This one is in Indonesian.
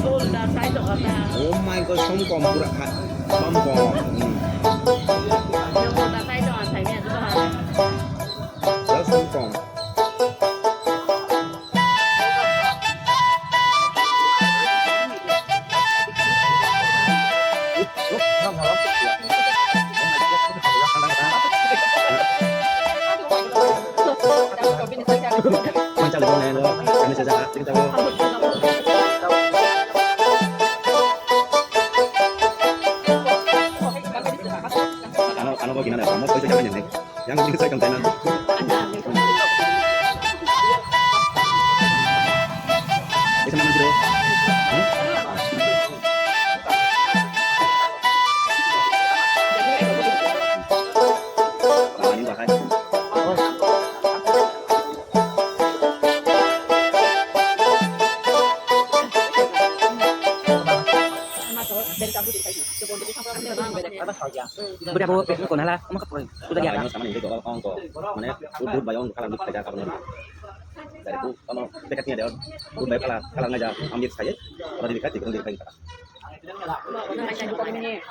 Oh my god, somkom pura somkom. Đó somkom. Quan trọng là con này nữa, anh sẽ ra chúng ta ano ba ginana mo pwede sa kanya yang hindi sa kanya isa naman sila ini bahay Beri aku ko na la, makapon. Sudah ya. sama ini kalau orang kok mana udut bayong kalau untuk kerja kapan dari itu kalau dekatnya dia udut bayong kalau ngajak ambil saya kalau dekat itu kan dekat